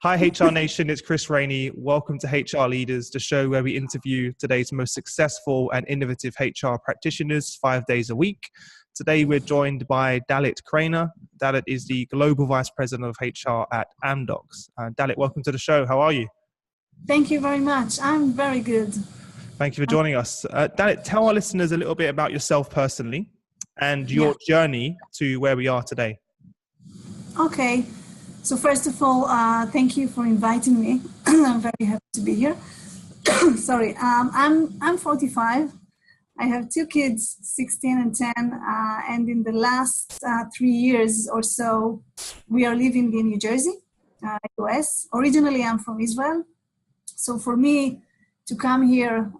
Hi, HR Nation. It's Chris Rainey. Welcome to HR Leaders, the show where we interview today's most successful and innovative HR practitioners 5 days a week. Today, we're joined by Dalit Krainer. Dalit is the Global Vice President of HR at Amdocs. Dalit, welcome to the show. How are you? Thank you very much. I'm very good. Thank you for joining us. Dalit, tell our listeners a little bit about yourself personally and your journey to where we are today. Okay. So first of all, thank you for inviting me. I'm very happy to be here. Sorry, I'm 45. I have two kids, 16 and 10, and in the last 3 years or so, we are living in New Jersey, US. Originally, I'm from Israel. So for me to come here,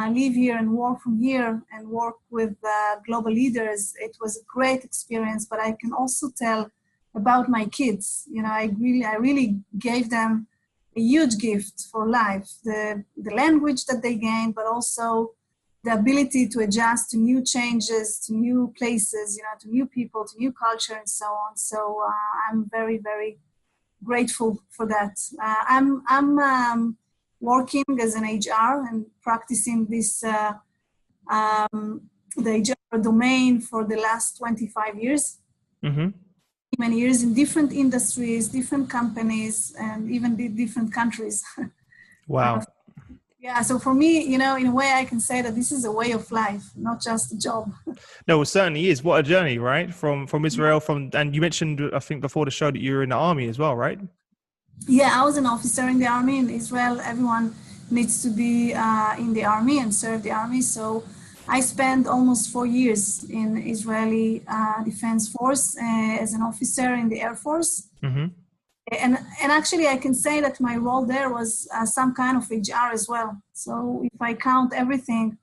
live here and work from here and work with global leaders, it was a great experience, but I can also tell about my kids. You know, I really gave them a huge gift for life, the language that they gained, but also the ability to adjust to new changes, to new places, you know, to new people, to new culture, and so on. So I'm very, very grateful for that. I'm working as an HR and practicing this the HR domain for the last 25 years. Mm-hmm. Many years in different industries, different companies, and even different countries. Wow. Yeah, so for me, you know, in a way I can say that this is a way of life, not just a job. No, it certainly is. What a journey, right? From Israel, and you mentioned, I think before the show, that you were in the army as well, right? Yeah, I was an officer in the army in Israel. Everyone needs to be in the army and serve the army. So I spent almost 4 years in Israeli Defense Force as an officer in the Air Force. Mm-hmm. And actually, I can say that my role there was some kind of HR as well. So if I count everything,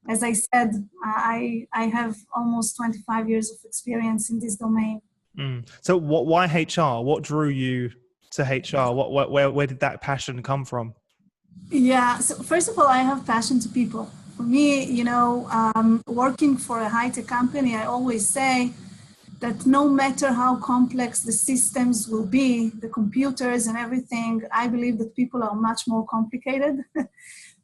as I said, I have almost 25 years of experience in this domain. Mm. So why HR? What drew you to HR? Where did that passion come from? Yeah, so first of all, I have passion to people. For me, you know, working for a high-tech company, I always say that no matter how complex the systems will be, the computers and everything, I believe that people are much more complicated.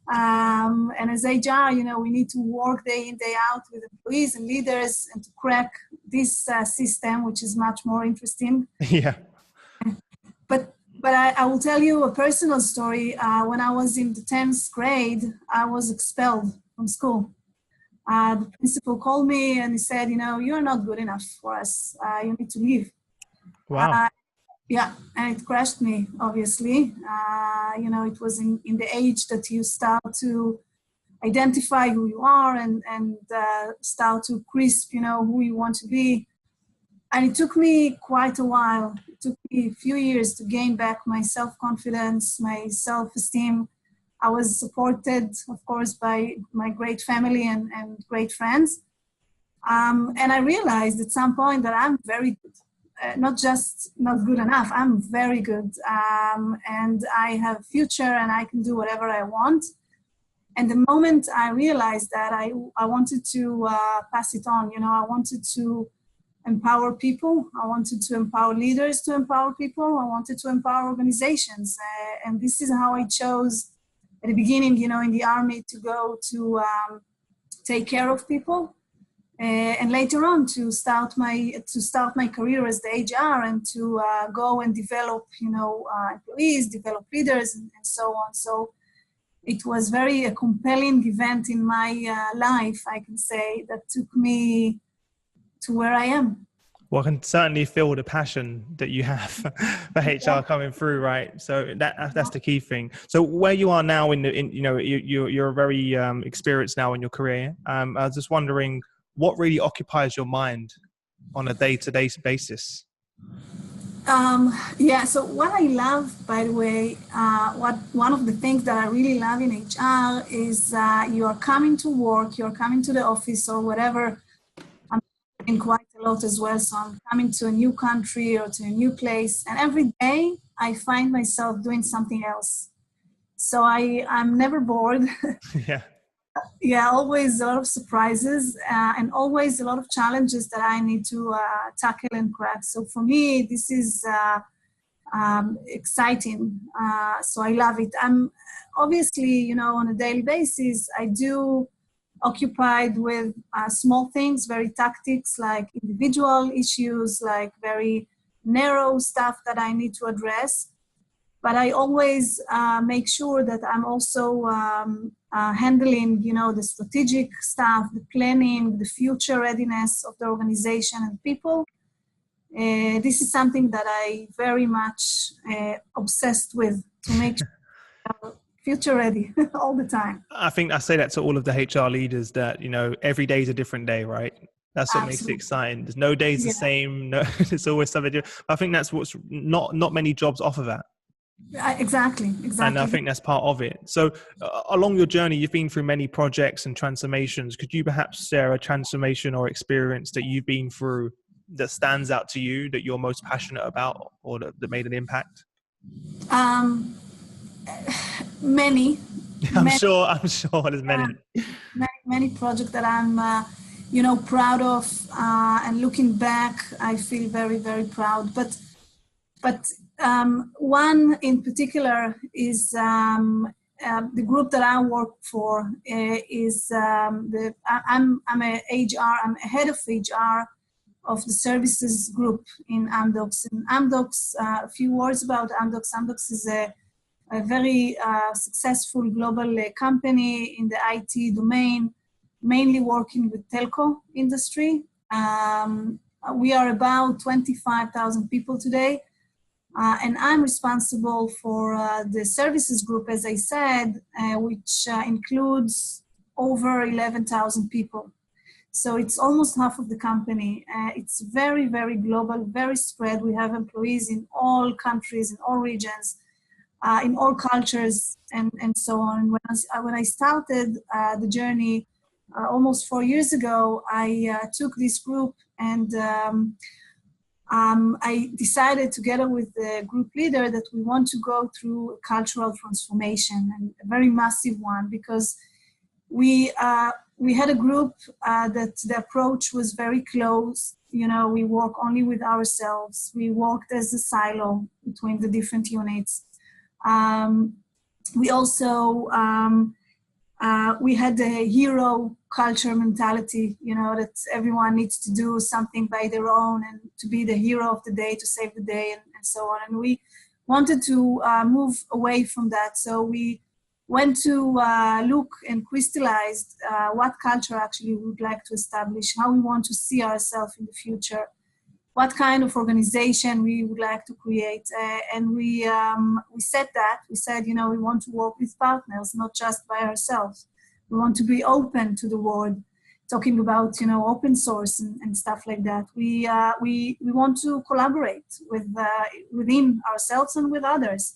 And as HR, you know, we need to work day in, day out with employees and leaders and to crack this system, which is much more interesting. Yeah. But I will tell you a personal story. When I was in the 10th grade, I was expelled from school. The principal called me and he said, you know, you're not good enough for us. You need to leave. Wow. Yeah, and it crushed me, obviously. You know, it was in the age that you start to identify who you are and start to crisp, you know, who you want to be. And it took me quite a while. It took me a few years to gain back my self-confidence, my self-esteem. I was supported, of course, by my great family and great friends. And I realized at some point that I'm very good. Not just not good enough, I'm very good. And I have a future and I can do whatever I want. And the moment I realized that, I wanted to pass it on. You know, I wanted to empower people. I wanted to empower leaders to empower people. I wanted to empower organizations. And this is how I chose at the beginning, you know, in the army to go to take care of people. And later on to start my career as the HR and to go and develop, you know, employees, develop leaders, and so on. So it was very a compelling event in my life, I can say, that took me to where I am. Well, I can certainly feel the passion that you have for HR coming through, right? So that's the key thing. So where you are now you're a very experienced now in your career. I was just wondering, what really occupies your mind on a day-to-day basis? So what I love, by the way, one of the things that I really love in HR is you are coming to work, you're coming to the office or whatever. I'm in quite a lot as well, so I'm coming to a new country or to a new place, and every day I find myself doing something else. So I'm never bored. Yeah. Yeah, always a lot of surprises and always a lot of challenges that I need to tackle and crack. So for me, this is exciting. So I love it. I'm obviously, on a daily basis, I do occupied with small things, very tactics, like individual issues, like very narrow stuff that I need to address. But I always make sure that I'm also handling, the strategic stuff, the planning, the future readiness of the organization and people. This is something that I very much obsessed with, to make sure future ready all the time. I think I say that to all of the HR leaders that, every day is a different day, right? That's what makes it exciting. There's no days the same. No, there's always something different. I think that's what's not many jobs offer that. Exactly. And I think that's part of it. So along your journey, you've been through many projects and transformations. Could you perhaps share a transformation or experience that you've been through that stands out to you, that you're most passionate about, or that made an impact? Many. I'm sure there's many. Many projects that I'm, proud of, and looking back, I feel very, very proud. But one in particular is the group that I work for is I'm a head of HR of the services group in Amdocs. And Amdocs, a few words about Amdocs. Amdocs is a very successful global company in the IT domain, mainly working with telco industry. We are about 25,000 people today, and I'm responsible for the services group, as I said, which includes over 11,000 people. So it's almost half of the company. It's very, very global, very spread. We have employees in all countries, in all regions, in all cultures, and so on. When I started the journey almost 4 years ago, I took this group and I decided together with the group leader that we want to go through a cultural transformation, and a very massive one, because we had a group that the approach was very close. We work only with ourselves. We worked as a silo between the different units. We also, we had the hero culture mentality, that everyone needs to do something by their own and to be the hero of the day, to save the day, and so on. And we wanted to move away from that. So we went to look and crystallized what culture actually we would like to establish, how we want to see ourselves in the future, what kind of organization we would like to create. And we said that. We said, we want to work with partners, not just by ourselves. We want to be open to the world, talking about, open source and stuff like that. We want to collaborate within ourselves and with others.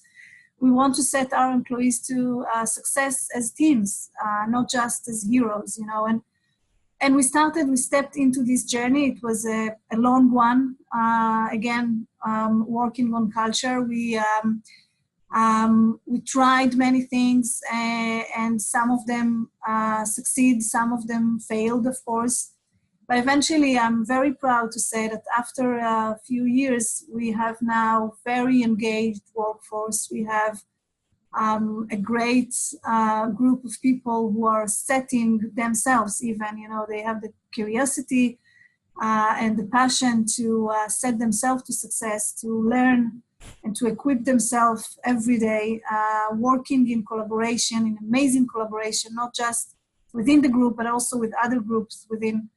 We want to set our employees to success as teams, not just as heroes, And we stepped into this journey. It was a long one. Again, working on culture. We tried many things, and some of them succeed, some of them failed, of course. But eventually, I'm very proud to say that after a few years, we have now very engaged workforce. We have a great group of people who are setting themselves even, they have the curiosity and the passion to set themselves to success, to learn and to equip themselves every day, working in collaboration, in amazing collaboration, not just within the group, but also with other groups within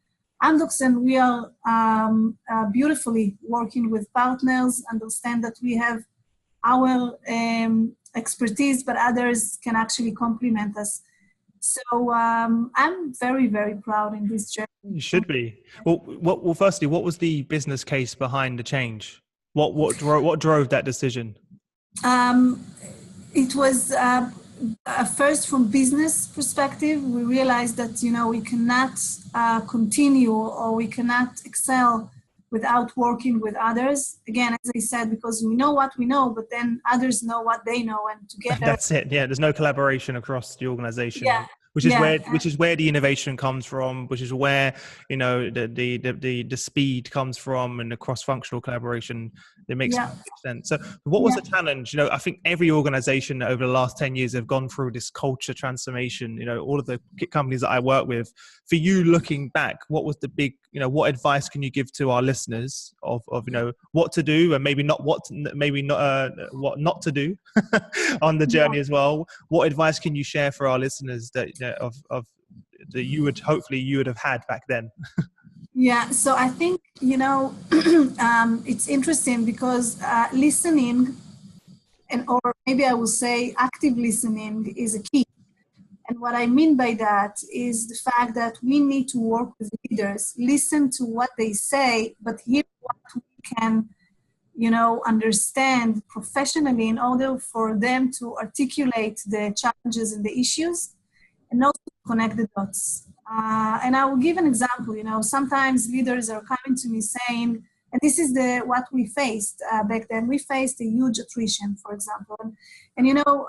Amdocs. And we are beautifully working with partners, understand that we have our expertise, but others can actually complement us. So I'm very, very proud in this journey. You should be. Well, firstly, what was the business case behind the change? What drove that decision? It was first from business perspective. We realized that we cannot continue, or we cannot excel without working with others. Again, as I said, because we know what we know, but then others know what they know, and together. That's it. Yeah, there's no collaboration across the organization. Yeah. Yeah, which is where the innovation comes from, which is where, you know, the speed comes from, and the cross-functional collaboration that makes yeah, perfect sense. So what was yeah. the challenge? You know, I think every organization over the last 10 years have gone through this culture transformation. You know, all of the companies that I work with. For you, looking back, what was the big, you know, what advice can you give to our listeners of you know, what to do, and maybe not what what not to do on the Yeah. journey as well? What advice can you share for our listeners that that you would hopefully you would have had back then? Yeah, so I think, you know, it's interesting because listening, and or maybe I will say active listening, is a key. And what I mean by that is the fact that we need to work with leaders, listen to what they say, but hear what we can, you know, understand professionally in order for them to articulate the challenges and the issues, and also connect the dots. And I will give an example. You know, sometimes leaders are coming to me saying, and this is what we faced back then. We faced a huge attrition, for example, and you know,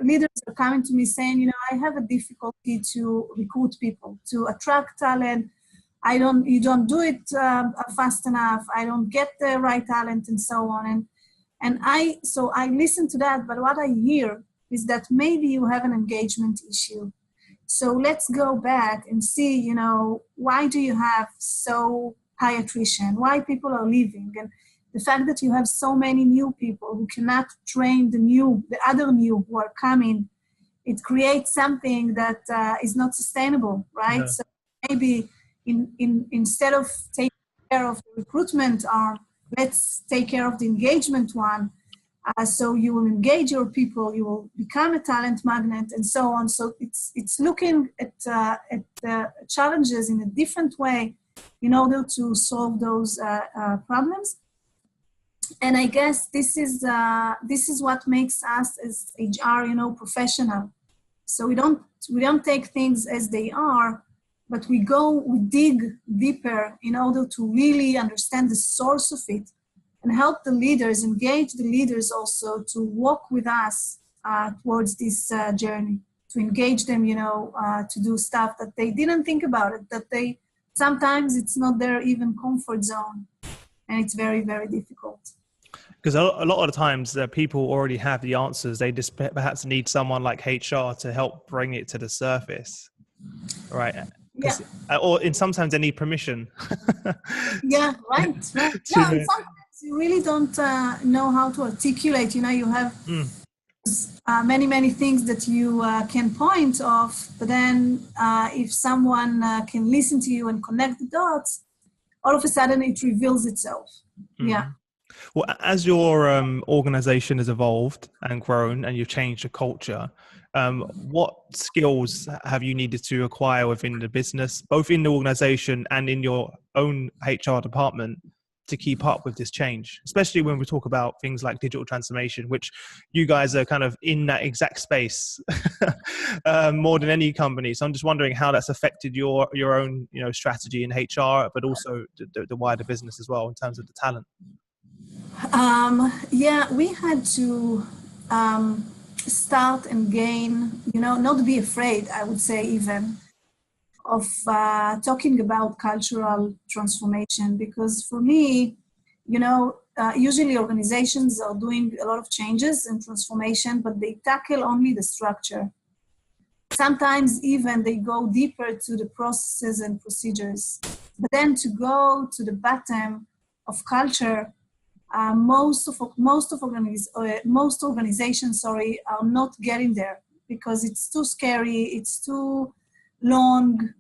leaders are coming to me saying, you know, I have a difficulty to recruit people, to attract talent. You don't do it fast enough. I don't get the right talent, and so on. So I listen to that, but what I hear is that maybe you have an engagement issue. So let's go back and see, you know, why do you have so high attrition? Why people are leaving? And the fact that you have so many new people who cannot train the other new who are coming, it creates something that is not sustainable, right? No. So maybe instead of taking care of the recruitment arm, let's take care of the engagement one. So you will engage your people, you will become a talent magnet, and so on. So it's looking at challenges in a different way in order to solve those problems. And I guess this is what makes us as HR, you know, professional. So we don't take things as they are, but we dig deeper in order to really understand the source of it, and help the leaders, engage the leaders also to walk with us towards this journey, to engage them, you know, to do stuff that they didn't think about it, that sometimes it's not their even comfort zone, and it's very, very difficult. Because a lot of the times people already have the answers. They just perhaps need someone like HR to help bring it to the surface, right? Yeah. Or in sometimes they need permission. Yeah, right. Yeah, and sometimes you really don't know how to articulate. You know, you have many things that you can point off, but then if someone can listen to you and connect the dots, all of a sudden it reveals itself. Yeah. Well, as your organization has evolved and grown, and you've changed the culture, what skills have you needed to acquire within the business, both in the organization and in your own HR department, to keep up with this change, especially when we talk about things like digital transformation, which you guys are kind of in that exact space more than any company. So I'm just wondering how that's affected your own, you know, strategy in HR, but also the wider business as well in terms of the talent. Yeah, we had to start and gain, you know, not be afraid, I would say, even of talking about cultural transformation, because for me, you know, usually organizations are doing a lot of changes and transformation, but they tackle only the structure. Sometimes even they go deeper to the processes and procedures, but then to go to the bottom of culture, most organizations, are not getting there because it's too scary, it's too long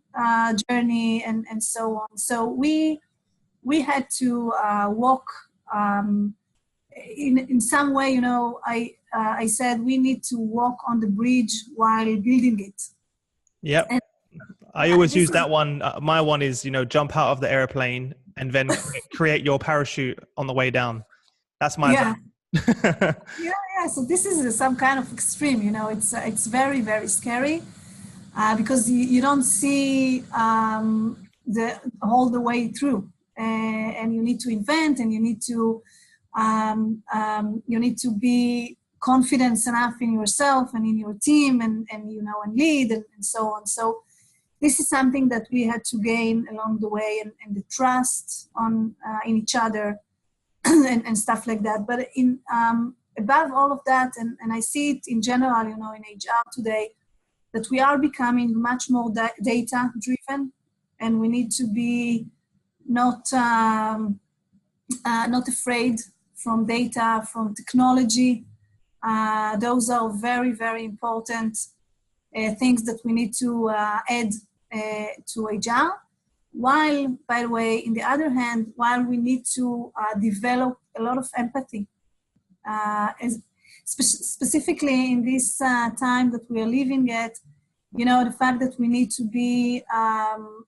journey, and so on. So we had to walk in some way. You know, I said we need to walk on the bridge while building it. Yep. And I always use that one. My one is, you know, jump out of the airplane and then create your parachute on the way down. That's my yeah. So this is some kind of extreme. You know, it's very, very scary because you don't see the all the way through, and you need to invent, and you need to be confidence enough in yourself and in your team and lead and so on. So this is something that we had to gain along the way, and the trust in each other and stuff like that. But above all of that, and I see it in general, in HR today, that we are becoming much more data driven, and we need to be not afraid from data, from technology. Those are very, very important things that we need to add to HR. While, by the way, in the other hand, while we need to develop a lot of empathy, specifically in this time that we are living at, the fact that we need to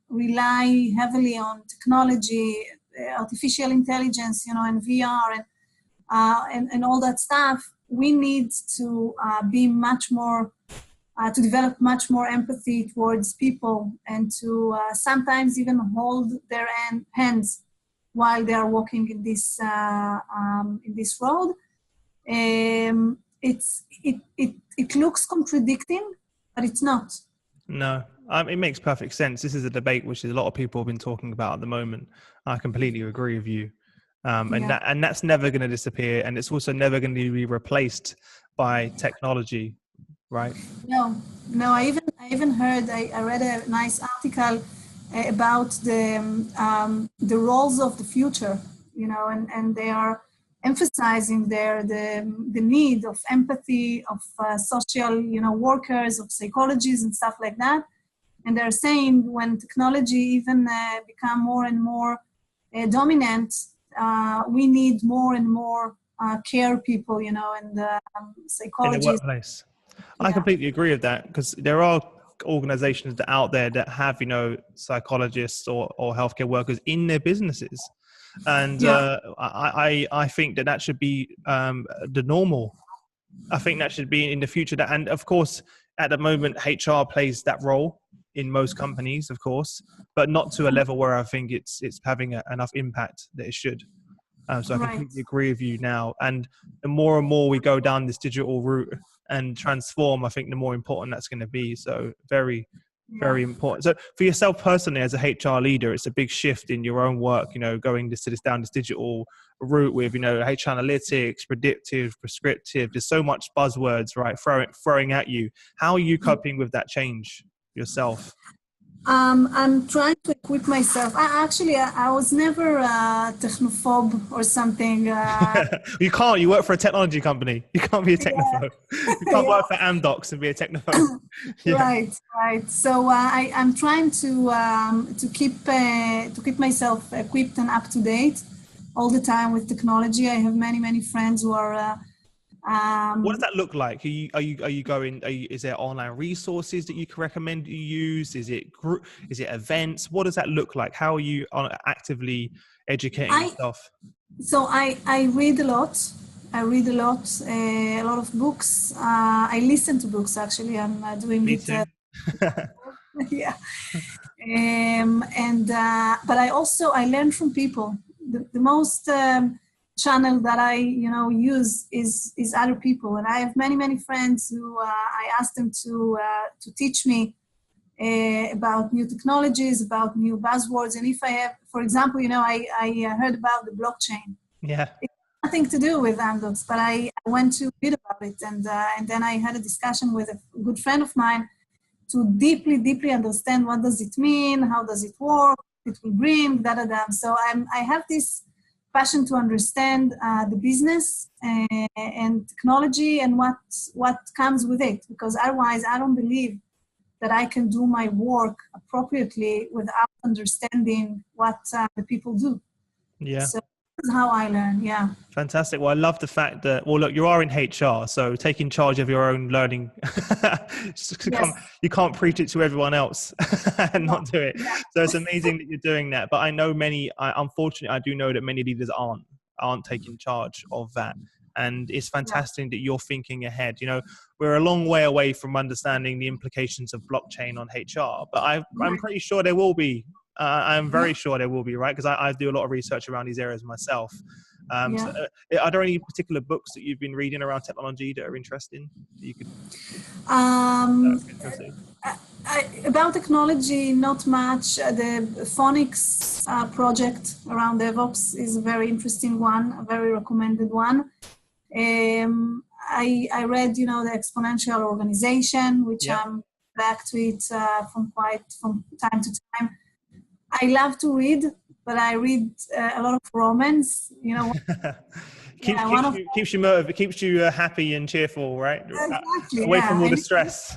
rely heavily on technology, artificial intelligence, and VR and all that stuff, we need to be much more, to develop much more empathy towards people, and to sometimes even hold their hands while they are walking in this road. It looks contradicting, but it's not. No, it makes perfect sense. This is a debate which a lot of people have been talking about at the moment. I completely agree with you. And that's never going to disappear, and it's also never going to be replaced by technology, right? No. I even heard. I read a nice article about the roles of the future, and they are emphasizing there the need of empathy, of social, workers, of psychologists and stuff like that. And they're saying when technology even become more and more dominant, we need more and more care people, and psychologists. In the workplace. I completely agree with that, because there are organizations out there that have, psychologists or healthcare workers in their businesses. And I think that should be the normal. I think that should be in the future. And of course, at the moment, HR plays that role in most companies, of course, but not to a level where I think it's having enough impact that it should. So I completely agree with you now. And the more and more we go down this digital route and transform, I think the more important that's going to be. So very, very important. So for yourself personally, as a HR leader, it's a big shift in your own work, going down this digital route with, HR analytics, predictive, prescriptive. There's so much buzzwords, right, throwing at you. How are you coping with that change yourself? I'm trying to equip myself. I was never a technophobe or something. You can't. You work for a technology company. You can't be a technophobe. You can't work for Amdocs and be a technophobe. Right. So I'm trying to keep myself equipped and up to date all the time with technology. I have many friends who are. What does that look like? Is there online resources that you can recommend you use? Is it events? What does that look like? How are you actively educating yourself? So I read a lot. a lot of books. I listen to books, actually. I'm doing Me it. too. Yeah. But I learn from people. The most channel that I use is other people, and I have many friends who I ask them to teach me about new technologies, about new buzzwords. And if I have, for example, I heard about the blockchain. Yeah. It's nothing to do with Amdocs, but I went to read about it, and then I had a discussion with a good friend of mine to deeply understand what does it mean, how does it work, it will bring, So I have this passion to understand the business and technology and what comes with it, because otherwise I don't believe that I can do my work appropriately without understanding what the people do. Yeah. So that's how I learn. Yeah. Fantastic. Well, I love the fact that, look, you are in HR, so taking charge of your own learning. Yes. You can't preach it to everyone else and not do it. Yeah. So it's amazing that you're doing that. But I know unfortunately, I do know that many leaders aren't taking charge of that. And it's fantastic that you're thinking ahead. We're a long way away from understanding the implications of blockchain on HR, but I'm pretty sure there will be. I'm very sure there will be, right? Because I do a lot of research around these areas myself. Yeah. Are there any particular books that you've been reading around technology that are interesting that you could Um, interesting? about technology, not much. The Phonics project around DevOps is a very interesting one, a very recommended one. I read, the Exponential Organization, which Yeah. I'm back to it from time to time. I love to read, but I read a lot of romance. Keeps you motivated, keeps you happy and cheerful, right? Exactly. Away from all the stress.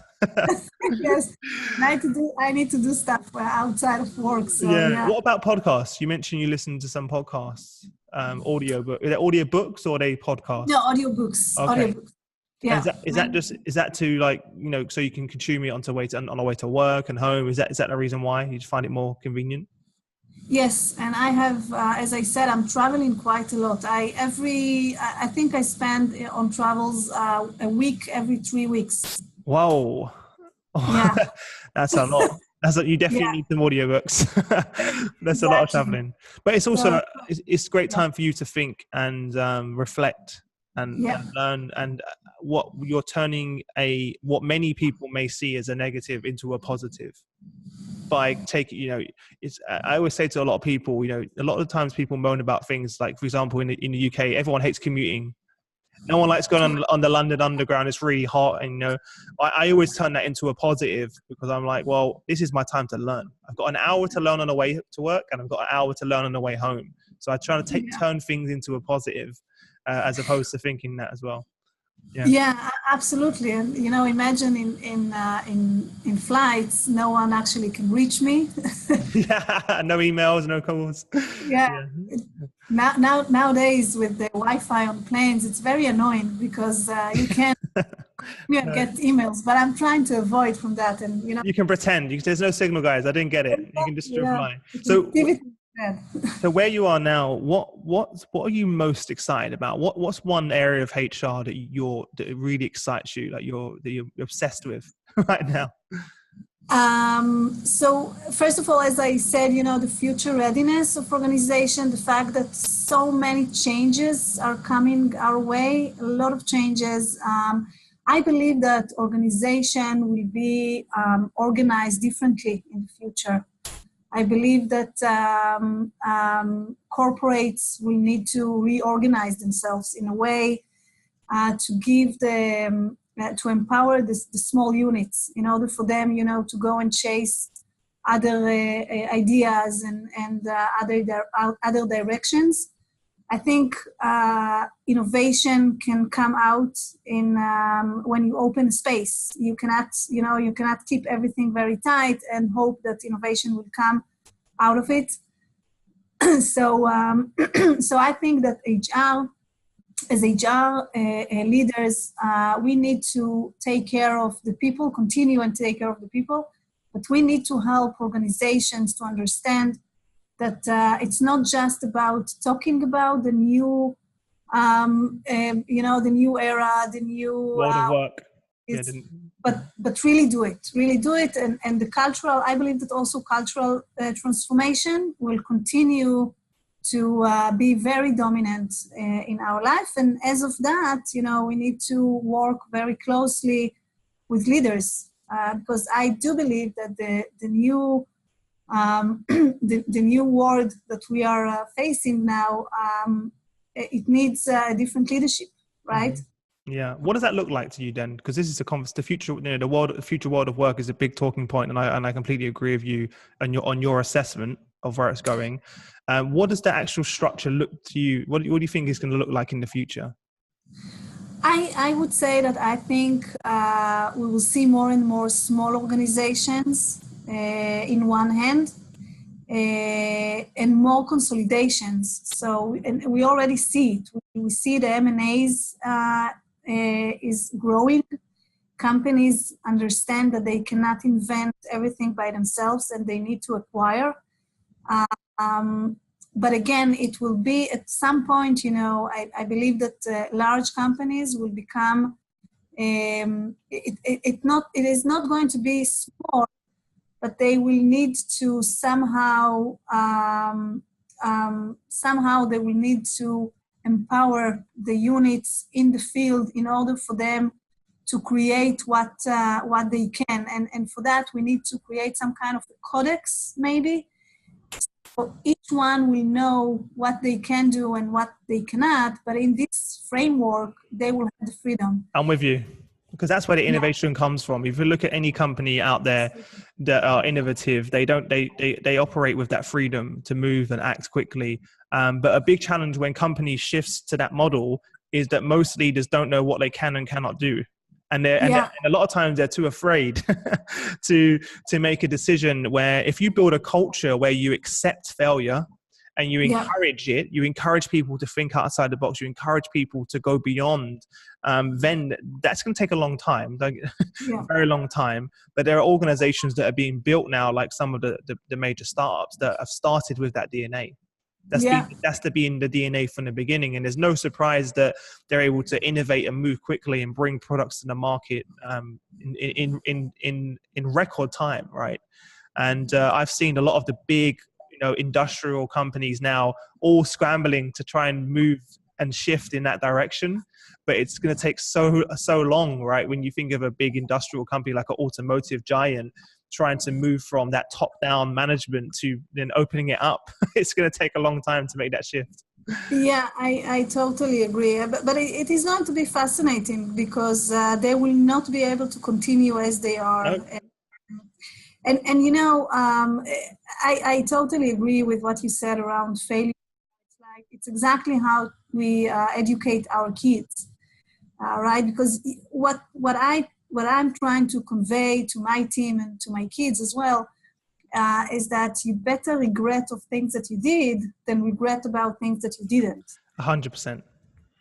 Yes, I need to do stuff outside of work. So Yeah. What about podcasts? You mentioned you listen to some podcasts, audiobook. Are they audiobooks or are they podcasts? No, audiobooks. Okay. Audiobooks. Yeah. And is that to like, so you can consume it on the way to work and home? Is that the reason why you just find it more convenient? Yes, and I have, as I said, I'm traveling quite a lot. I think I spend on travels a week every 3 weeks. Whoa. Yeah. That's a lot. You definitely need some audiobooks. That's a lot of traveling. But it's also, it's a great time for you to think and reflect and learn, and what you're turning what many people may see as a negative into a positive. By taking, I always say to a lot of people, a lot of the times people moan about things like, for example, in the UK, everyone hates commuting. No one likes going on the London Underground. It's really hot. And, I always turn that into a positive, because I'm like, well, this is my time to learn. I've got an hour to learn on the way to work, and I've got an hour to learn on the way home. So I try to turn things into a positive, as opposed to thinking that as well. Yeah, absolutely. And imagine in flights, no one actually can reach me. Yeah, no emails, no calls. Yeah. Nowadays with the Wi-Fi on planes, it's very annoying because you can't get emails. But I'm trying to avoid from that, and you can pretend. There's no signal, guys. I didn't get it. You can just reply. So where you are now, what are you most excited about? What's one area of HR that really excites you, that you're obsessed with right now? So first of all, as I said, the future readiness of organization, the fact that so many changes are coming our way, a lot of changes. I believe that organization will be organized differently in the future. I believe that corporates will need to reorganize themselves in a way to give to empower the small units in order for them, to go and chase other ideas and other directions. I think innovation can come out in when you open space. You cannot keep everything very tight and hope that innovation will come out of it. So I think that as HR leaders, we need to take care of the people, continue and take care of the people, but we need to help organizations to understand that it's not just about talking about the new, the new era, the new world of work. But really do it, and the cultural. I believe that also cultural transformation will continue to be very dominant in our life, and as of that, we need to work very closely with leaders because I do believe that the new the new world that we are facing now, it needs a different leadership, right? Mm-hmm. Yeah. What does that look like to you then? Because this is the future. The future world of work is a big talking point, and I completely agree with you on your assessment of where it's going. What does the actual structure look to you? What do you think is going to look like in the future? I would say that I think we will see more and more small organizations in one hand, and more consolidations. So, and we already see it. We see the M&As is growing. Companies understand that they cannot invent everything by themselves and they need to acquire. But again, it will be at some point, I believe that large companies will become, it is not going to be small, but they will need to somehow they will need to empower the units in the field in order for them to create what they can. And for that, we need to create some kind of codex, maybe. So each one will know what they can do and what they cannot, but in this framework, they will have the freedom. I'm with you. Because that's where the innovation comes from. If you look at any company out there that are innovative, they operate with that freedom to move and act quickly. But a big challenge when companies shifts to that model is that most leaders don't know what they can and cannot do. And and a lot of times they're too afraid to make a decision where if you build a culture where you accept failure and you encourage it, you encourage people to think outside the box, you encourage people to go beyond, then that's going to take a long time, a very long time. But there are organizations that are being built now, like some of the major startups that have started with that DNA. That's being the DNA from the beginning, and there's no surprise that they're able to innovate and move quickly and bring products to the market in record time, right? And I've seen a lot of the big, industrial companies now all scrambling to try and move and shift in that direction, but it's going to take so long, right? When you think of a big industrial company like an automotive giant trying to move from that top-down management to then opening it up, it's going to take a long time to make that shift. Yeah, I totally agree. But it is going to be fascinating because they will not be able to continue as they are. Nope. And I totally agree with what you said around failure. It's exactly how we educate our kids, right? Because what I'm trying to convey to my team and to my kids as well is that you better regret of things that you did than regret about things that you didn't. 100%.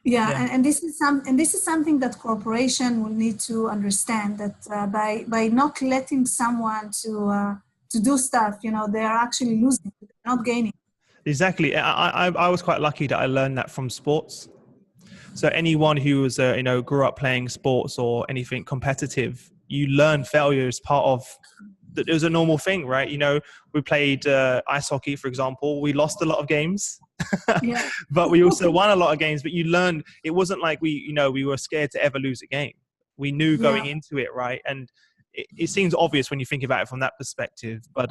Yeah. And this is something that corporation will need to understand, that by not letting someone to do stuff, they are actually losing, they're not gaining. Exactly. I was quite lucky that I learned that from sports. So anyone who was grew up playing sports or anything competitive, you learn failure as part of. It was a normal thing, right? We played ice hockey, for example. We lost a lot of games, but we also won a lot of games. But you learned, it wasn't like we were scared to ever lose a game. We knew going into it, right? And it seems obvious when you think about it from that perspective, but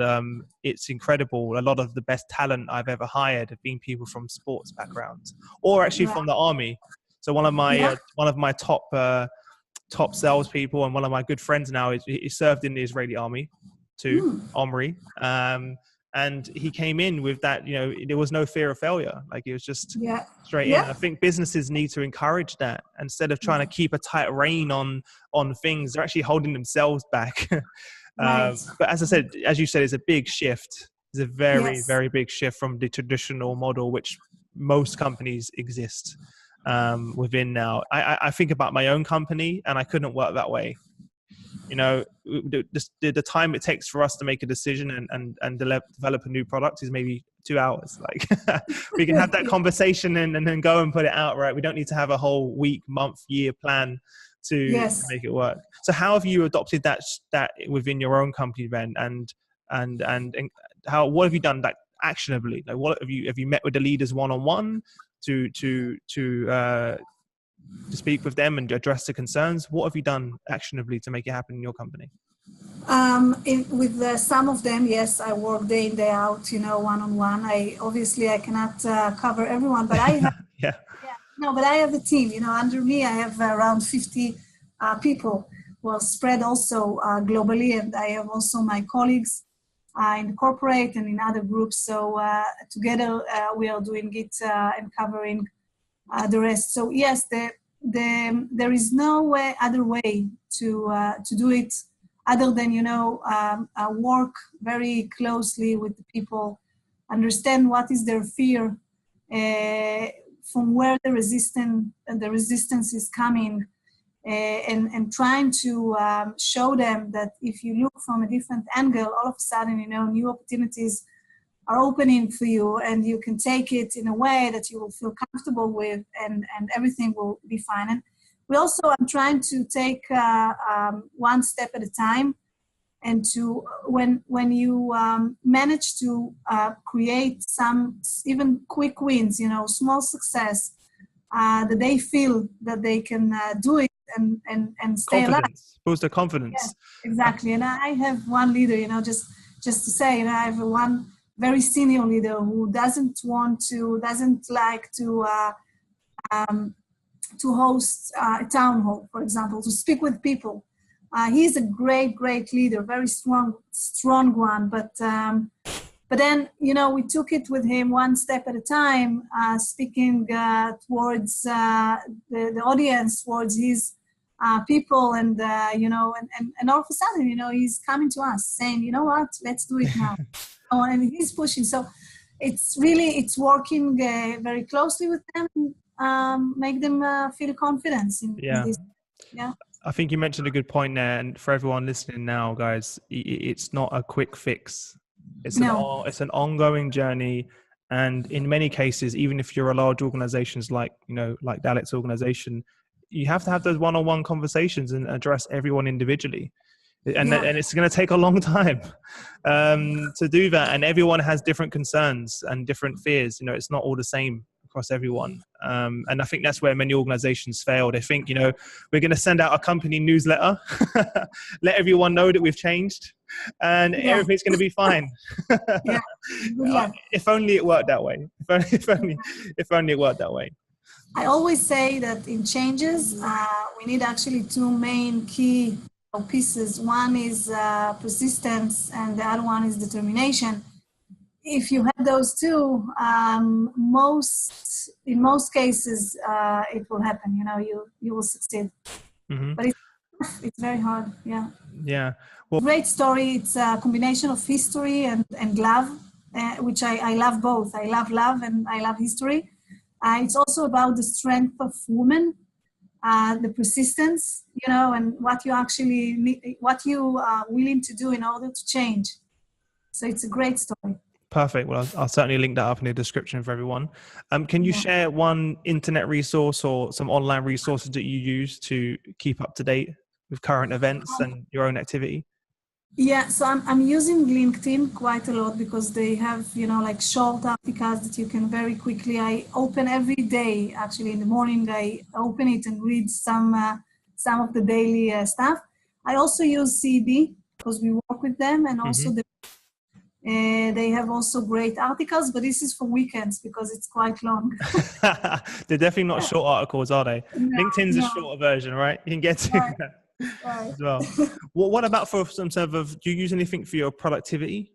it's incredible. A lot of the best talent I've ever hired have been people from sports backgrounds, or actually from the army. So one of my top salespeople and one of my good friends now he served in the Israeli army too, Omri, and he came in with that. There was no fear of failure. Like it was just straight in. I think businesses need to encourage that instead of trying to keep a tight rein on things. They're actually holding themselves back. But as you said, it's a big shift. It's a very, very big shift from the traditional model, which most companies exist within now. I think about my own company and I couldn't work that way. The time it takes for us to make a decision and develop a new product is maybe 2 hours. Like we can have that conversation and then go and put it out, right? We don't need to have a whole week, month, year plan to make it work. So how have you adopted that within your own company then? And what have you done like actionably? Like what have you met with the leaders one-on-one to speak with them and address the concerns? What have you done actionably to make it happen in your company? With some of them, yes, I work day in, day out, one-on-one. I cannot cover everyone, but I have, but I have a team, under me, I have around 50 people who are spread also globally. And I have also my colleagues in the corporate and in other groups. So together we are doing it and covering the rest. So yes, there is no other way to do it other than work very closely with the people, understand what is their fear, from where the resistance is coming, and trying to show them that if you look from a different angle, all of a sudden new opportunities are opening for you, and you can take it in a way that you will feel comfortable with, and everything will be fine. And we also are trying to take one step at a time, and to when you manage to create some even quick wins, small success, that they feel that they can do it and stay alive. Confidence, boost their confidence. Yes, exactly. And I have one leader, just to say, I have one very senior leader who doesn't like to host a town hall, for example, to speak with people. He's a great leader, very strong one. But then, we took it with him one step at a time, speaking towards the audience, towards his people, and and all of a sudden, he's coming to us saying, you know what, let's do it now. And he's pushing. So it's working very closely with them, make them feel confidence in this. Yeah. I think you mentioned a good point there, and for everyone listening now, guys, it's not a quick fix. It's an ongoing journey, and in many cases, even if you're a large organizations like Dalit's organization, you have to have those one-on-one conversations and address everyone individually, and it's going to take a long time to do that. And everyone has different concerns and different fears. It's not all the same across everyone. And I think that's where many organizations fail. They think, we're going to send out a company newsletter, let everyone know that we've changed, and everything's going to be fine. If only it worked that way. If only it worked that way. I always say that in changes, we need actually two main key pieces. One is persistence, and the other one is determination. If you have those two, in most cases, it will happen. You will succeed. Mm-hmm. But it's very hard. Yeah. Yeah. Well, great story. It's a combination of history and love, which I love both. I love love and I love history. It's also about the strength of women, the persistence, and what you actually need, what you are willing to do in order to change. So it's a great story. Perfect. Well, I'll certainly link that up in the description for everyone. Can you share one internet resource or some online resources that you use to keep up to date with current events and your own activity? Yeah, so I'm using LinkedIn quite a lot because they have, like short articles that you can very quickly. I open every day, actually in the morning, I open it and read some of the daily stuff. I also use CB because we work with them, and also they have also great articles, but this is for weekends because it's quite long. They're definitely not short articles, are they? No, LinkedIn's a shorter version, right? You can get to that. Right. As well. What about for some sort of, do you use anything for your productivity?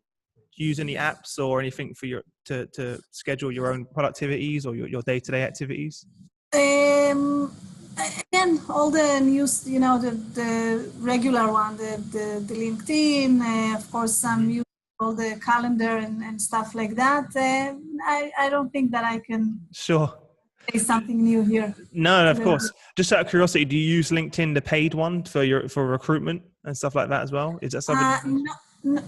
Do you use any apps or anything for your to schedule your own productivities or your day-to-day activities? Again, all the news, the regular one, the LinkedIn, of course, some use all the calendar and stuff like that. I don't think that I can say something new here. No, of course. Just out of curiosity, do you use LinkedIn, the paid one for recruitment and stuff like that as well? Is that something?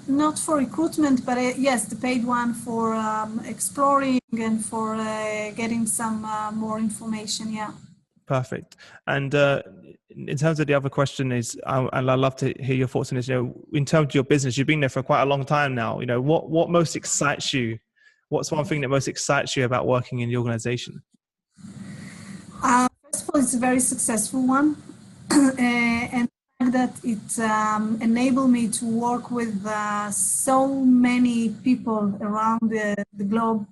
Not for recruitment, but yes, the paid one for exploring and for getting some more information. Yeah. Perfect. And in terms of the other question is, and I'd love to hear your thoughts on this. In terms of your business, you've been there for quite a long time now. What most excites you? What's one thing that most excites you about working in the organization? First of all, it's a very successful one, and that it enabled me to work with so many people around the globe.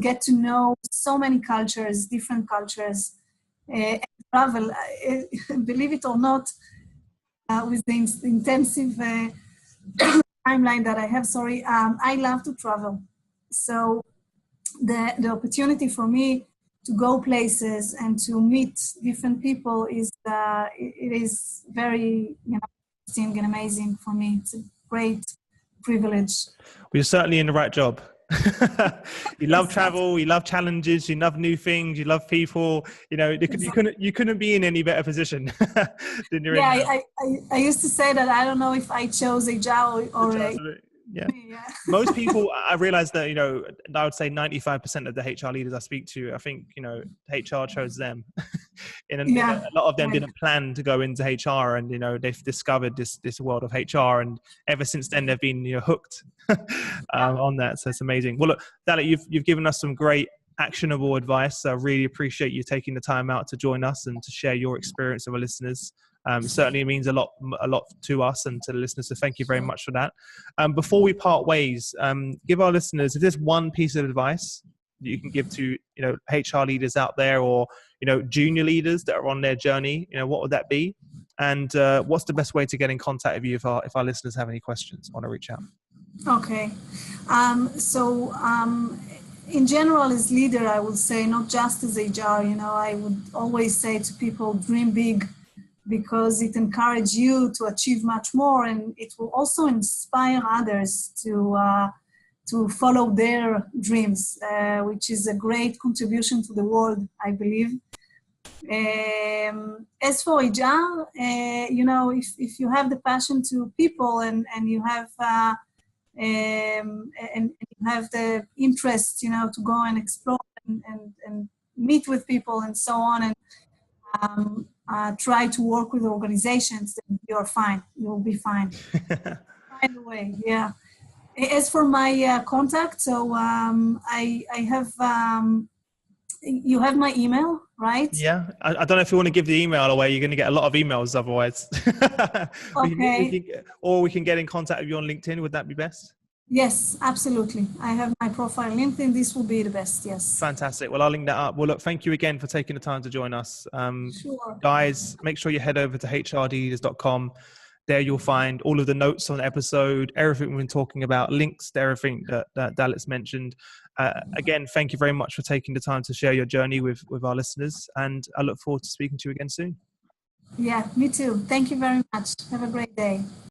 Get to know so many cultures, different cultures, and travel. Believe it or not, with the intensive timeline that I have, I love to travel. So the opportunity for me to go places and to meet different people is very interesting and amazing for me. It's a great privilege. Well, you're certainly in the right job. You love travel, you love challenges, you love new things, you love people. You couldn't be in any better position than you're in. I used to say that I don't know if I chose a job or a. Yeah. Most people, I realize that, I would say 95% of the HR leaders I speak to, I think, HR chose them. A lot of them didn't plan to go into HR, and, they've discovered this world of HR, and ever since then they've been hooked on that. So it's amazing. Well, look, Dalit, you've given us some great actionable advice. I really appreciate you taking the time out to join us and to share your experience with our listeners. Certainly it means a lot to us and to the listeners. So thank you very much for that. Before we part ways, give our listeners, if there's one piece of advice that you can give to, HR leaders out there, or, junior leaders that are on their journey, what would that be? And what's the best way to get in contact with you if our listeners have any questions, want to reach out? Okay. In general, as leader, I would say, not just as HR, I would always say to people, dream big, because it encourages you to achieve much more, and it will also inspire others to follow their dreams, which is a great contribution to the world, I believe. As for HR, if you have the passion to people and you have and you have the interest, to go and explore and meet with people and so on, and try to work with organizations, then you're fine. You'll be fine. By the way, yeah. As for my contact, so I have, you have my email, right? Yeah. I don't know if you want to give the email away. You're going to get a lot of emails otherwise. Okay. Or we can get in contact with you on LinkedIn. Would that be best? Yes, absolutely. I have my profile on LinkedIn. This will be the best, yes. Fantastic. Well, I'll link that up. Well, look, thank you again for taking the time to join us. Sure. Guys, make sure you head over to hrleaders.com. There you'll find all of the notes on the episode, everything we've been talking about, links to everything that Dalit's mentioned. Again, thank you very much for taking the time to share your journey with our listeners. And I look forward to speaking to you again soon. Yeah, me too. Thank you very much. Have a great day.